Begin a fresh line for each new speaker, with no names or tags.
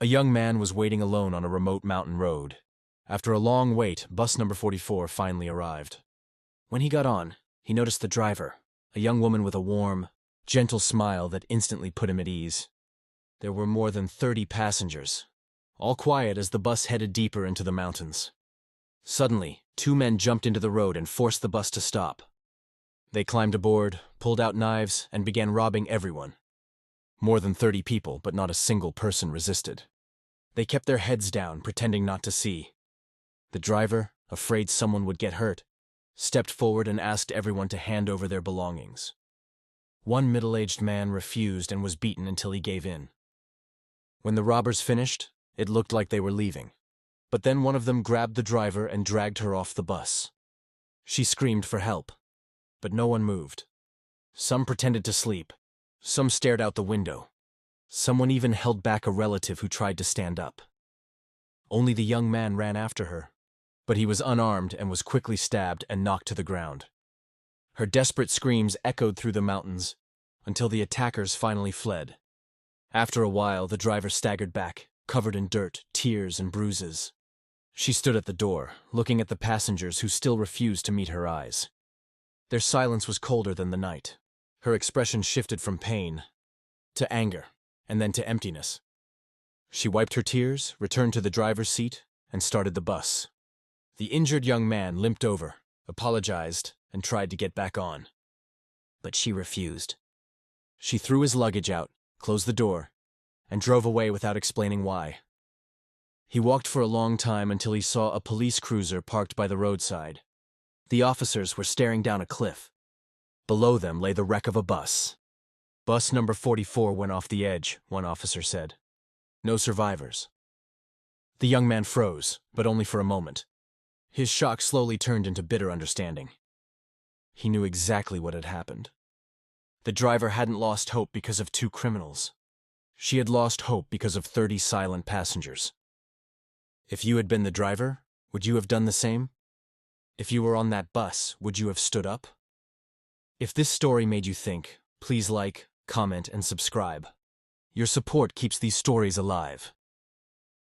A young man was waiting alone on a remote mountain road. After a long wait, bus number 44 finally arrived. When he got on, he noticed the driver, a young woman with a warm, gentle smile that instantly put him at ease. There were more than 30 passengers, all quiet as the bus headed deeper into the mountains. Suddenly, two men jumped into the road and forced the bus to stop. They climbed aboard, pulled out knives, and began robbing everyone. More than 30 people, but not a single person resisted. They kept their heads down, pretending not to see. The driver, afraid someone would get hurt, stepped forward and asked everyone to hand over their belongings. One middle-aged man refused and was beaten until he gave in. When the robbers finished, it looked like they were leaving. But then one of them grabbed the driver and dragged her off the bus. She screamed for help, but no one moved. Some pretended to sleep. Some stared out the window. Someone even held back a relative who tried to stand up. Only the young man ran after her, but he was unarmed and was quickly stabbed and knocked to the ground. Her desperate screams echoed through the mountains until the attackers finally fled. After a while, the driver staggered back, covered in dirt, tears, and bruises. She stood at the door, looking at the passengers who still refused to meet her eyes. Their silence was colder than the night. Her expression shifted from pain to anger, and then to emptiness. She wiped her tears, returned to the driver's seat, and started the bus. The injured young man limped over, apologized, and tried to get back on. But she refused. She threw his luggage out, closed the door, and drove away without explaining why. He walked for a long time until he saw a police cruiser parked by the roadside. The officers were staring down a cliff. Below them lay the wreck of a bus. Bus number 44 went off the edge, one officer said. No survivors. The young man froze, but only for a moment. His shock slowly turned into bitter understanding. He knew exactly what had happened. The driver hadn't lost hope because of two criminals. She had lost hope because of 30 silent passengers. If you had been the driver, would you have done the same? If you were on that bus, would you have stood up? If this story made you think, please like, comment, and subscribe. Your support keeps these stories alive.